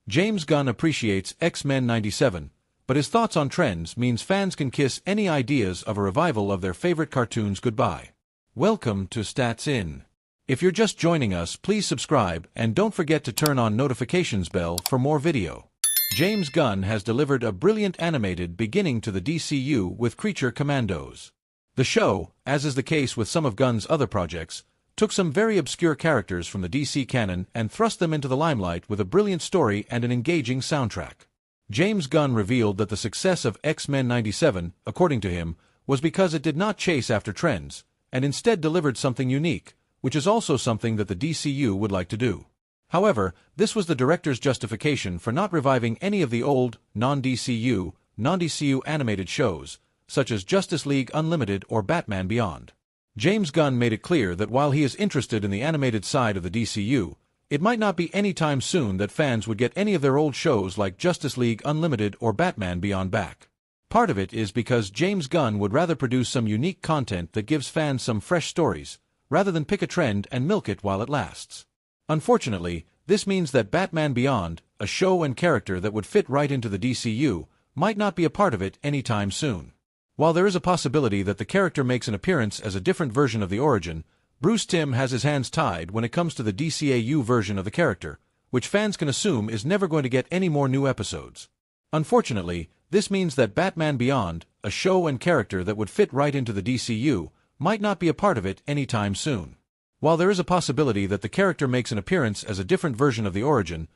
James Gunn appreciates X-Men '97, but his thoughts on trends means fans can kiss any ideas of a revival of their favorite cartoons goodbye. Welcome to Stats In. If you're just joining us, please subscribe and don't forget to turn on notifications bell for more video. James Gunn has delivered a brilliant animated beginning to the DCU with Creature Commandos. The show, as is the case with some of Gunn's other projects, took some very obscure characters from the DC canon and thrust them into the limelight with a brilliant story and an engaging soundtrack. James Gunn revealed that the success of X-Men '97, according to him, was because it did not chase after trends, and instead delivered something unique, which is also something that the DCU would like to do. However, this was the director's justification for not reviving any of the old, non-DCU animated shows, such as Justice League Unlimited or Batman Beyond. James Gunn made it clear that while he is interested in the animated side of the DCU, it might not be any time soon that fans would get any of their old shows like Justice League Unlimited or Batman Beyond back. Part of it is because James Gunn would rather produce some unique content that gives fans some fresh stories, rather than pick a trend and milk it while it lasts. Unfortunately, this means that Batman Beyond, a show and character that would fit right into the DCU, might not be a part of it anytime soon. While there is a possibility that the character makes an appearance as a different version of the origin, Timm has his hands tied when it comes to the DCAU version of the character, which fans can assume is never going to get any more new episodes. Unfortunately, this means that Batman Beyond, a show and character that would fit right into the DCU, might not be a part of it anytime soon. While there is a possibility that the character makes an appearance as a different version of the origin,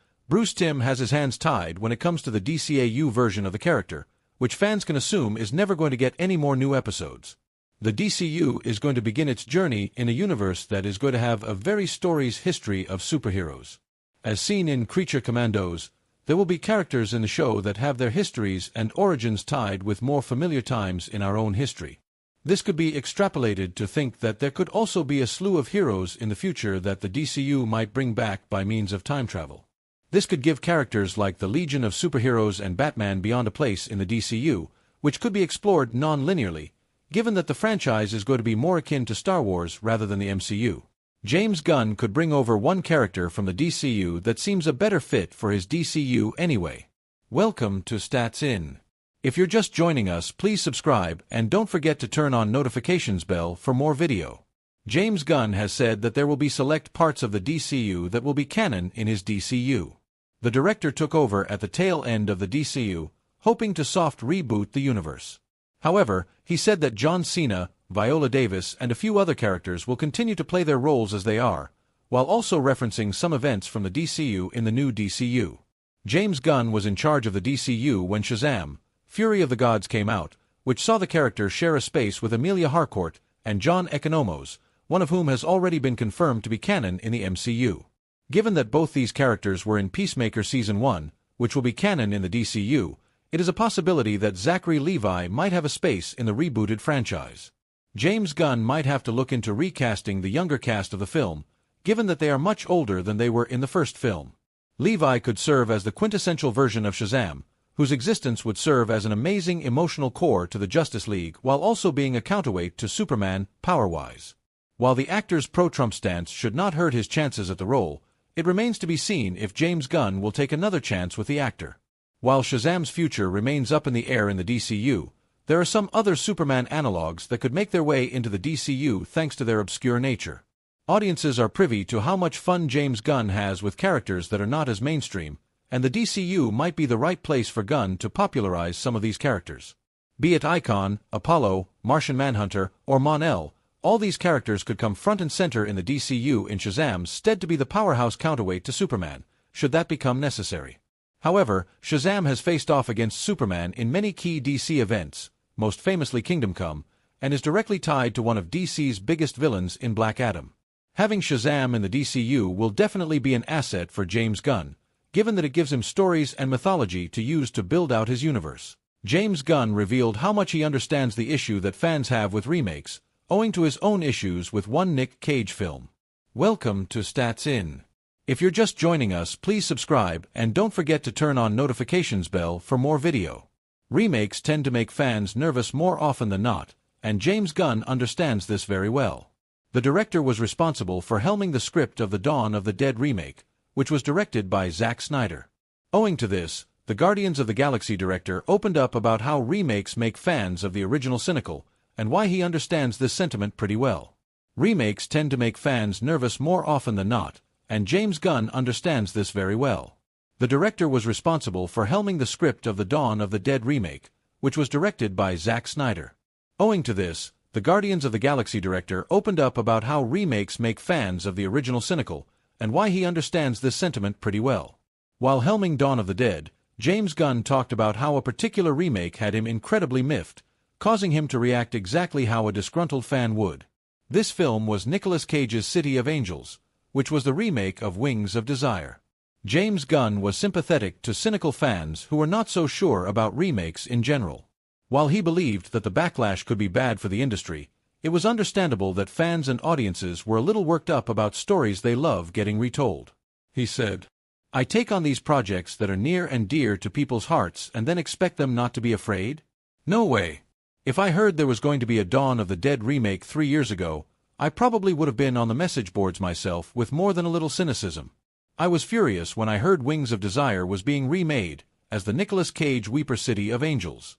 Timm has his hands tied when it comes to the DCAU version of the character, which fans can assume is never going to get any more new episodes. The DCU is going to begin its journey in a universe that is going to have a very storied history of superheroes. As seen in Creature Commandos, there will be characters in the show that have their histories and origins tied with more familiar times in our own history. This could be extrapolated to think that there could also be a slew of heroes in the future that the DCU might bring back by means of time travel. This could give characters like the Legion of Superheroes and Batman Beyond a place in the DCU, which could be explored non-linearly, given that the franchise is going to be more akin to Star Wars rather than the MCU. James Gunn could bring over one character from the DCU that seems a better fit for his DCU anyway. Welcome to Stats In. If you're just joining us, please subscribe and don't forget to turn on notifications bell for more video. James Gunn has said that there will be select parts of the DCU that will be canon in his DCU. The director took over at the tail end of the DCU, hoping to soft reboot the universe. However, he said that John Cena, Viola Davis, and a few other characters will continue to play their roles as they are, while also referencing some events from the DCU in the new DCU. James Gunn was in charge of the DCU when Shazam! Fury of the Gods came out, which saw the character share a space with Emilia Harcourt and John Economos, one of whom has already been confirmed to be canon in the MCU. Given that both these characters were in Peacemaker Season 1, which will be canon in the DCU, it is a possibility that Zachary Levi might have a space in the rebooted franchise. James Gunn might have to look into recasting the younger cast of the film, given that they are much older than they were in the first film. Levi could serve as the quintessential version of Shazam, whose existence would serve as an amazing emotional core to the Justice League while also being a counterweight to Superman, power-wise. While the actor's pro-Trump stance should not hurt his chances at the role, it remains to be seen if James Gunn will take another chance with the actor. While Shazam's future remains up in the air in the DCU, there are some other Superman analogs that could make their way into the DCU thanks to their obscure nature. Audiences are privy to how much fun James Gunn has with characters that are not as mainstream, and the DCU might be the right place for Gunn to popularize some of these characters. Be it Icon, Apollo, Martian Manhunter, or Mon-El, all these characters could come front and center in the DCU in Shazam's stead to be the powerhouse counterweight to Superman, should that become necessary. However, Shazam has faced off against Superman in many key DC events, most famously Kingdom Come, and is directly tied to one of DC's biggest villains in Black Adam. Having Shazam in the DCU will definitely be an asset for James Gunn, given that it gives him stories and mythology to use to build out his universe. James Gunn revealed how much he understands the issue that fans have with remakes, owing to his own issues with one Nick Cage film. Welcome to Stats In. If you're just joining us, please subscribe and don't forget to turn on notifications bell for more video. Remakes tend to make fans nervous more often than not, and James Gunn understands this very well. The director was responsible for helming the script of the Dawn of the Dead remake, which was directed by Zack Snyder. Owing to this, the Guardians of the Galaxy director opened up about how remakes make fans of the original cynical, and why he understands this sentiment pretty well. Remakes tend to make fans nervous more often than not, and James Gunn understands this very well. The director was responsible for helming the script of the Dawn of the Dead remake, which was directed by Zack Snyder. Owing to this, the Guardians of the Galaxy director opened up about how remakes make fans of the original cynical, and why he understands this sentiment pretty well. While helming Dawn of the Dead, James Gunn talked about how a particular remake had him incredibly miffed, causing him to react exactly how a disgruntled fan would. This film was Nicolas Cage's City of Angels, which was the remake of Wings of Desire. James Gunn was sympathetic to cynical fans who were not so sure about remakes in general. While he believed that the backlash could be bad for the industry, it was understandable that fans and audiences were a little worked up about stories they love getting retold. He said, "I take on these projects that are near and dear to people's hearts and then expect them not to be afraid? No way. If I heard there was going to be a Dawn of the Dead remake 3 years ago, I probably would have been on the message boards myself with more than a little cynicism. I was furious when I heard Wings of Desire was being remade as the Nicolas Cage Weeper City of Angels.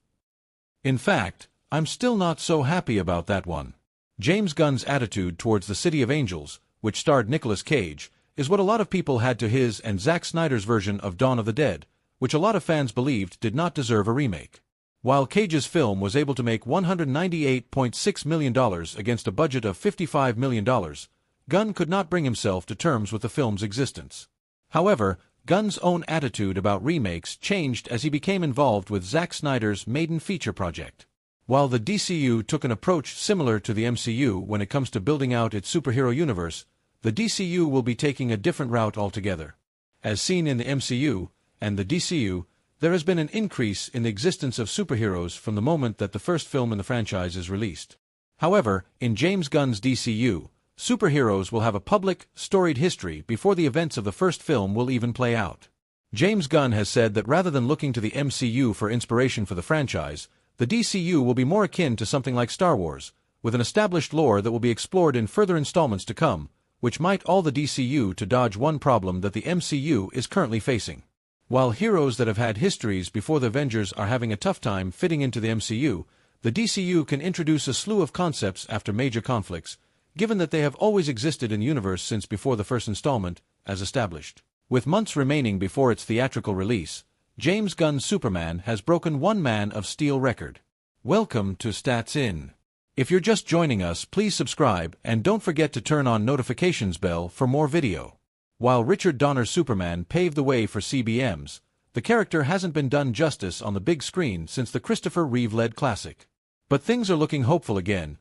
In fact, I'm still not so happy about that one." James Gunn's attitude towards the City of Angels, which starred Nicolas Cage, is what a lot of people had to his and Zack Snyder's version of Dawn of the Dead, which a lot of fans believed did not deserve a remake. While Cage's film was able to make $198.6 million against a budget of $55 million, Gunn could not bring himself to terms with the film's existence. However, Gunn's own attitude about remakes changed as he became involved with Zack Snyder's maiden feature project. While the DCU took an approach similar to the MCU when it comes to building out its superhero universe, the DCU will be taking a different route altogether. As seen in the MCU and the DCU, there has been an increase in the existence of superheroes from the moment that the first film in the franchise is released. However, in James Gunn's DCU, superheroes will have a public, storied history before the events of the first film will even play out. James Gunn has said that rather than looking to the MCU for inspiration for the franchise, the DCU will be more akin to something like Star Wars, with an established lore that will be explored in further installments to come, which might all the DCU to dodge one problem that the MCU is currently facing. While heroes that have had histories before the Avengers are having a tough time fitting into the MCU, the DCU can introduce a slew of concepts after major conflicts, given that they have always existed in the universe since before the first installment, as established. With months remaining before its theatrical release, James Gunn's Superman has broken one Man of Steel record. Welcome to Stats In. If you're just joining us, please subscribe and don't forget to turn on notifications bell for more video. While Richard Donner's Superman paved the way for CBMs, the character hasn't been done justice on the big screen since the Christopher Reeve-led classic. But things are looking hopeful again,